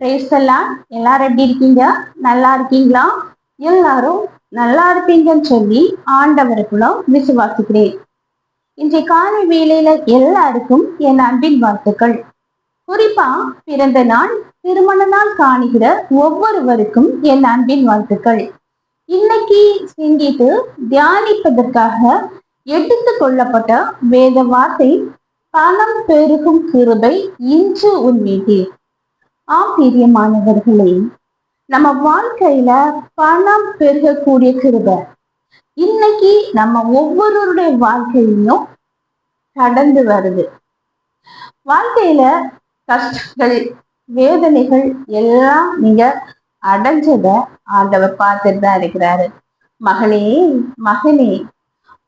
பேசலாம். எல்லாரும் எப்படி இருக்கீங்க? நல்லா இருக்கீங்களா? எல்லாரும் நல்லா இருப்பீங்கன்னு சொல்லி ஆண்டவருக்குள்ள விசுவாசிக்கிறேன். இன்றைய காலை வேளையில எல்லாருக்கும் என் அன்பின் வாழ்த்துக்கள். குறிப்பா பிறந்த நாள், திருமண நாள் காணுகிற ஒவ்வொருவருக்கும் என் அன்பின் வாழ்த்துக்கள். இன்னைக்கு சிந்தித்து தியானிப்பதற்காக எடுத்து கொள்ளப்பட்ட வேத வார்த்தை, பணம் பெருகும் கிருபை இன்று உன் மீது. பிரியமானவர்களே, நம்ம வாழ்க்கையில பணம் பெருகக்கூடிய கிருபை இன்னைக்கு நம்ம ஒவ்வொருவருடைய வாழ்க்கையிலும் கடந்து வருது. வாழ்க்கையில கஷ்டங்கள், வேதனைகள் எல்லாம் நீங்க அடைஞ்சத ஆண்டவர் பார்த்துட்டு தான் இருக்கிறாரு. மகளே, மகனே,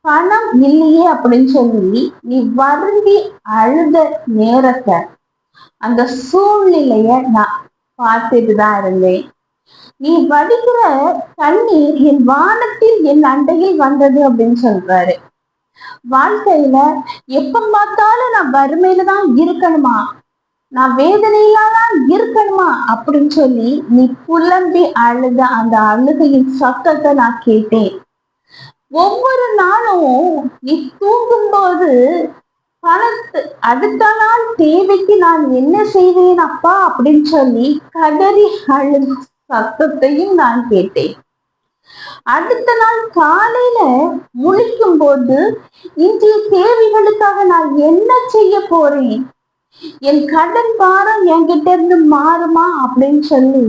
பணம் இல்லையே அப்படின்னு சொல்லி நீ வருந்தி அழுத நேரத்தை, அந்த சூழ்நிலைய நான் பார்த்துட்டு தான் இருந்தேன். நீ வடிக்கிற கண்ணீர் என் வானத்தில் என் அண்டையில் வந்தது அப்படின்னு சொல்றாரு. வாழ்க்கையில எப்ப பார்த்தாலும் நான் வறுமையில தான் இருக்கணுமா, நான் வேதனையில தான் இருக்கணுமா அப்படின்னு சொல்லி நீ புலம்பி அழுத அந்த அழுகையின் சத்தத்தை நான் கேட்டேன். ஒவ்வொரு நாளும் நீ தூங்கும் போது அடுத்த நாள் தேவைக்கு நான் என்ன செய்வேன் அப்பா அப்படின்னு சொல்லி கதறி அழுத சத்தத்தையும் நான் கேட்டேன். அடுத்த நாள் காலையில முழிக்கும் போது இன்றைய தேவைகளுக்காக நான் என்ன செய்ய போறேன், என் கடன் பாரம் என்கிட்ட இருந்து மாறுமா அப்படின்னு சொல்லி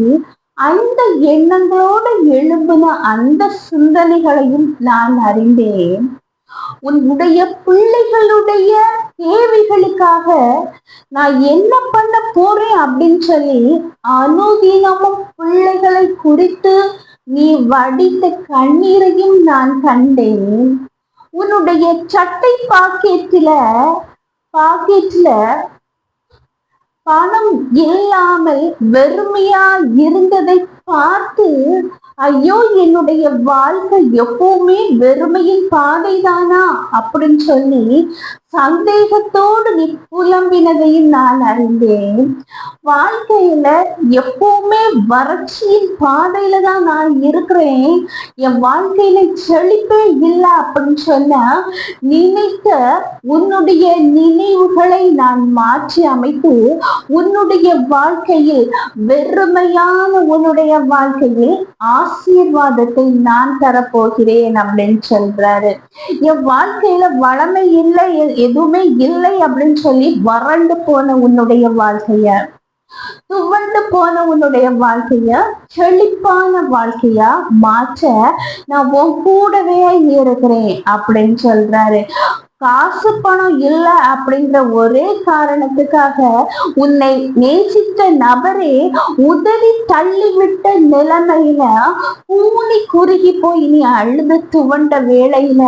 அந்த எண்ணங்களோட எழும்பின அந்த சிந்தனைகளையும் நான் அறிந்தேன். உன்னுடைய பிள்ளைகளுடைய தேவைகளுக்காக நான் என்ன பண்ண போறேன் அப்படின்னு சொல்லி அனுதினமும் பிள்ளைகளை குறித்து நீ வடித்த கண்ணீரையும் நான் கண்டேன். உன்னுடைய சட்டை பாக்கெட்ல பணம் இல்லாமல் வெறுமையா இருந்ததை பார்த்து, ஐயோ என்னுடைய வாழ்க்கை எப்பவுமே வெறுமையின் பாதைதானா அப்படின்னு சொல்லி சந்தேகத்தோடு நீ புலம்பினதையும் நான் அறிந்தேன். வாழ்க்கையில எப்பவுமே வறட்சியின் பாதையில தான் நான் இருக்கிறேன், என் வாழ்க்கையில செழிப்பே இல்லை அப்படின்னு சொன்ன நினைத்த உன்னுடைய நினைவுகளை நான் மாற்றி அமைத்து உன்னுடைய வாழ்க்கையில் வெறுமையான உன்னுடைய வாழ்க்கையில் ஆசீர்வாதத்தை நான் தரப்போகிறேன் அப்படின்னு சொல்றாரு. என் வாழ்க்கையில வளமை இல்லை, எதுவுமே இல்லை அப்படின்னு சொல்லி வறண்டு போன உன்னுடைய வாழ்க்கைய, துவண்டு போன உன்னுடைய வாழ்க்கைய செழிப்பான வாழ்க்கையா மாற்ற நான் உன் கூடவே இருக்கிறேன் அப்படின்னு சொல்றாரு. காசு பணம் இல்லை அப்படிங்கிற ஒரே காரணத்துக்காக உன்னை நேசித்த நபரே உதறி தள்ளிவிட்ட நிலைமையில கூனி குறுகி போய் நீ அழுது துவண்ட வேளையில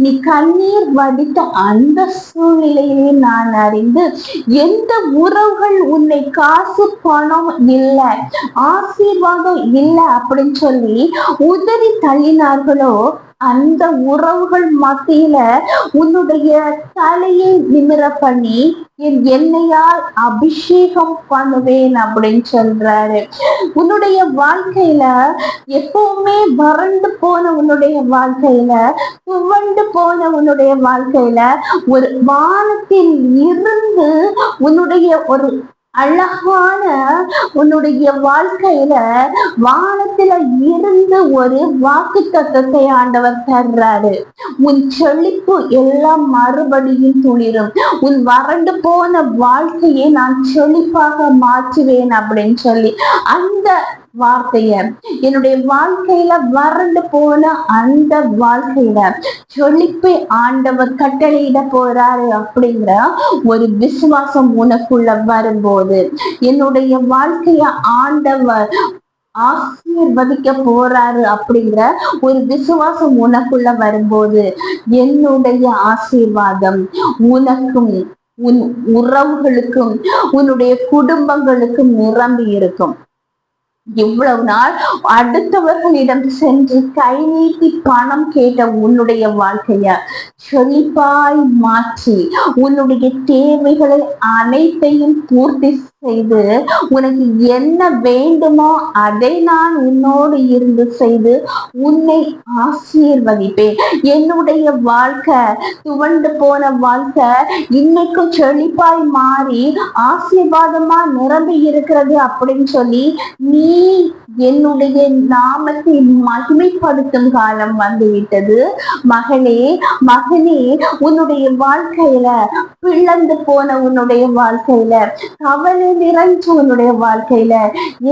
நீ கண்ணீர் வடித்த அந்த சூழ்நிலையிலே நான் அறிந்து, எந்த உறவுகள் உன்னை காசு பணம் இல்லை, ஆசீர்வாதம் இல்லை அப்படின்னு சொல்லி உதறி தள்ளினார்களோ, அந்த உறவுகள் மத்தியில உன்னுடைய தலையை நிமிர பண்ணி என் எண்ணெயால் அபிஷேகம் பண்ணுவேன் அப்படின்னு சொல்றாரு. உன்னுடைய வாழ்க்கையில எப்பவுமே வறண்டு போன உன்னுடைய வாழ்க்கையில, துவண்டு போன உன்னுடைய வாழ்க்கையில ஒரு வானத்தில் இருந்து உன்னுடைய ஒரு அழகான உன்னுடைய வாழ்க்கையில வானத்துல இருந்து ஒரு வாக்கு தத்தத்தை ஆண்டவர் தர்றாரு. உன் செழிப்பு எல்லாம் மறுபடியும் துளிரும், உன் வறண்டு போன வாழ்க்கையை நான் செழிப்பாக மாற்றுவேன் அப்படின்னு சொல்லி அந்த வார்த்தைய என்னுடைய வாழ்க்கையில வறண்டு போன அந்த வாழ்க்கையில செழிப்பை ஆண்டவர் கட்டளையிட போறாரு அப்படிங்கிற ஒரு விசுவாசம் உனக்குள்ள வரும்போது, என்னுடைய வாழ்க்கைய ஆண்டவர் ஆசீர்வதிக்க போறாரு அப்படிங்கிற ஒரு விசுவாசம் உனக்குள்ள வரும்போது, என்னுடைய ஆசீர்வாதம் உனக்கும் உன் உறவுகளுக்கும் உன்னுடைய குடும்பங்களுக்கும் நிரம்பி இருக்கும். இவ்வளவு நாள் அடுத்தவர்களிடம் சென்று கை நீட்டி பணம் கேட்ட உன்னுடைய வாழ்க்கைய செழிப்பாய் மாற்றி உன்னுடைய தேவைகளை அனைத்தையும் பூர்த்தி செய்து உனக்கு என்ன வேண்டுமோ அதை நான் உன்னோடு இருந்து செய்து உன்னை ஆசீர்வதிப்பேன். என்னுடைய வாழ்க்கை துவண்டு போன வாழ்க்கை இன்னைக்கும் செழிப்பாய் மாறி ஆசீர்வாதமா நிரம்பி இருக்கிறது அப்படின்னு சொல்லி நீ என்னுடைய நாமத்தை மகிமைப்படுத்தும் காலம் வந்துவிட்டது. மகளே மகனே, உன்னுடைய வாழ்க்கையில பிளந்து போன உன்னுடைய வாழ்க்கையில கவலை நிறைஞ்ச உன்னுடைய வாழ்க்கையில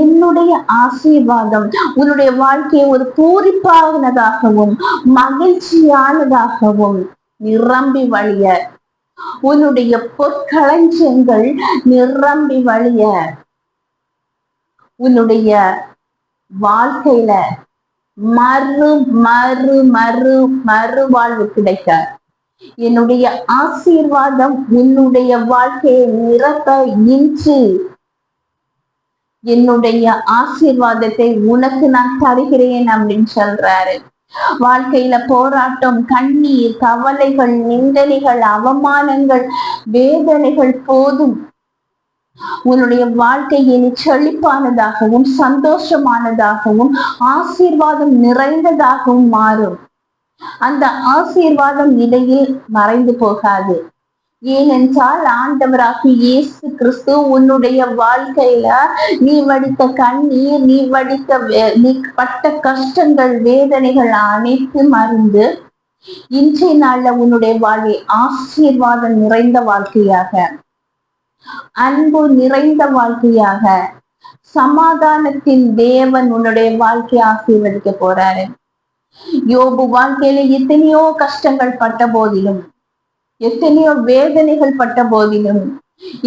என்னுடைய ஆசீர்வாதம் உன்னுடைய வாழ்க்கையை ஒரு பூரிப்பானதாகவும் மகிழ்ச்சியானதாகவும் நிரம்பி வழிய, உன்னுடைய பொற்களஞ்சியங்கள் நிரம்பி வழிய, உன்னுடைய வாழ்க்கையில மறு மறு மறு மறுவாழ்வு கிடைக்க என்னுடைய ஆசீர்வாதம் உன்னுடைய வாழ்க்கையை நிரப்ப இன்று என்னுடைய ஆசீர்வாதத்தை உனக்கு நான் தருகிறேன் அப்படின்னு சொல்றாரு. வாழ்க்கையில போராட்டம், கண்ணீர், கவலைகள், நிந்தனைகள், அவமானங்கள், வேதனைகள் போதும். உன்னுடைய வாழ்க்கை இனி செழிப்பானதாகவும் சந்தோஷமானதாகவும் ஆசீர்வாதம் நிறைந்ததாகவும் மாறும். அந்த ஆசீர்வாதம் இடையில் மறைந்து போகாது. ஏனென்றால் ஆண்டவராகிய இயேசு கிறிஸ்து உன்னுடைய வாழ்க்கையில நீ வடித்த கண்ணீர், நீ பட்ட கஷ்டங்கள், வேதனைகள் அனைத்தும் அறிந்து இன்றைய நாள்ல உன்னுடைய வாழ்வை ஆசீர்வாதம் நிறைந்த வாழ்க்கையாக, அன்பு நிறைந்த வாழ்க்கையாக, சமாதானத்தின் தேவன் உன்னுடைய வாழ்க்கையை ஆசீர்வதிக்க போறாரு. யோபு வாழ்க்கையில எத்தனையோ கஷ்டங்கள் பட்ட போதிலும், எத்தனையோ வேதனைகள் பட்ட போதிலும்,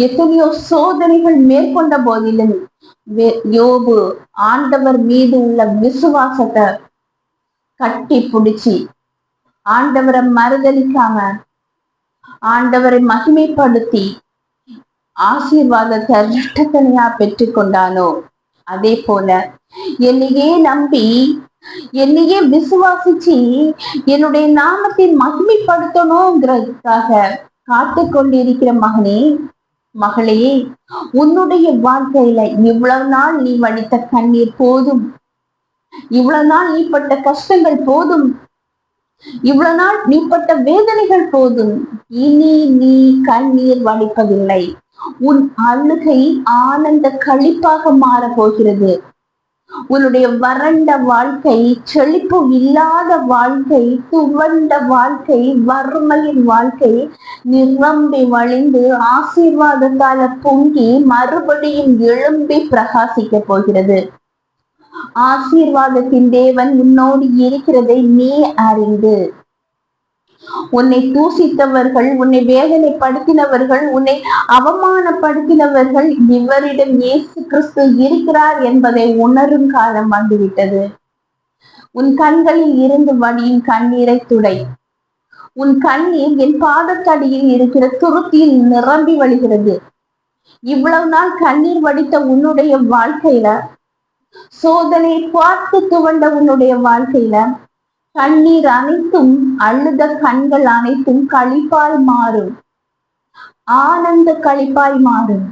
எத்தனையோ சோதனைகள் மேற்கொண்ட போதிலும் யோபு ஆண்டவர் மீது உள்ள விசுவாசத்தை கட்டி பிடிச்சி ஆண்டவரை மறுதலிக்காம ஆண்டவரை மகிமைப்படுத்தி ஆசீர்வாதத்தை இரட்டத்தனையா பெற்றுக்கொண்டானோ, அதே போல என்னையே நம்பி என்னையே விசுவாசிச்சு என்னுடைய நாமத்தை மகிமைப்படுத்தணுங்கிறதுக்காக காத்து கொண்டிருக்கிற மகனே மகளே, உன்னுடைய வாழ்க்கையில இவ்வளவு நாள் நீ வடித்த கண்ணீர் போதும், இவ்வளவு நாள் நீ பட்ட கஷ்டங்கள் போதும், இவ்வளவு நாள் நீ பட்ட வேதனைகள் போதும். இனி நீ கண்ணீர் வடிப்பதில்லை. உன் அழுகை ஆனந்த களிப்பாக மாற போகிறது. உன்னுடைய வறண்ட வாழ்க்கை, செழிப்பு இல்லாத வாழ்க்கை, துவண்ட வாழ்க்கை, வறுமையின் வாழ்க்கை நிரம்பி வழிந்து ஆசீர்வாதத்தால பொங்கி மறுபடியும் எழும்பி பிரகாசிக்க போகிறது. ஆசீர்வாதத்தின் தேவன் உன்னோடு இருக்கிறதை நீ அறிந்து, உன்னை தூசித்தவர்கள், உன்னை வேதனைப்படுத்தினவர்கள், உன்னை அவமானப்படுத்தினவர்கள் இவரிடம் இயேசு கிறிஸ்து இருக்கிறார் என்பதை உணரும் காலம் வந்துவிட்டது. உன் கண்களில் இருந்து வடியும் கண்ணீரை துடை. உன் கண்ணீர் என் பாதத்தடியில் இருக்கிற துருத்தியில் நிரம்பி வழிகிறது. இவ்வளவு நாள் கண்ணீர் வடித்த உன்னுடைய வாழ்க்கையில, சோதனை பார்த்து துவண்ட உன்னுடைய வாழ்க்கையில கண்ணீர் அனைத்தும், அழுத கண்கள் அனைத்தும் களிப்பாய் மாறும், ஆனந்த களிப்பாய் மாறும்.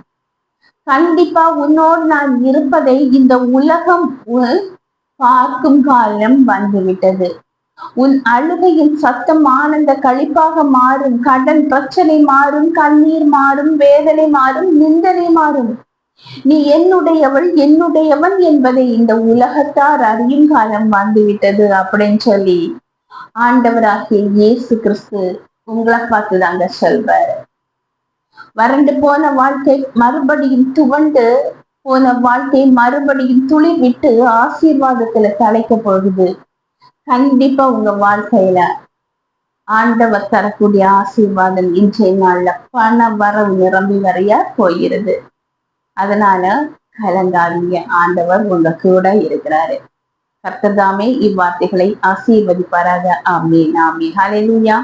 கண்டிப்பா உன்னோடு நான் இருப்பதை இந்த உலகம் பார்க்கும் காலம் வந்துவிட்டது. உன் அழுகையின் சத்தம் ஆனந்த களிப்பாக மாறும். கடன் பிரச்சனை மாறும், கண்ணீர் மாறும், வேதனை மாறும், நிந்தனை மாறும். நீ என்னுடையவன் என்பதை இந்த உலகத்தார் அறியும் காலம் வந்துவிட்டது அப்படின்னு சொல்லி ஆண்டவராகிய இயேசு கிறிஸ்து உங்களை பார்த்துதாங்க சொல்றாரு. வறண்டு போன வாழ்க்கை மறுபடியும் துவண்டு போன வாழ்க்கை மறுபடியும் துளிர் விட்டு ஆசீர்வாதத்துல தலைக்க போகுது. கண்டிப்பா உங்க வாழ்க்கையில ஆண்டவர் தரக்கூடிய ஆசீர்வாதம் இன்றைய நாள்ல பண வரவு நிரம்பி வரைய போகிறது. அதனால கலங்காதீங்க, ஆண்டவர் உங்க கூட இருக்கிறாரு. கர்த்தர் தாமே இவ்வார்த்தைகளை ஆசீர்வதிப்பாராக. ஆமீன் ஆமீன். ஹல்லேலூயா.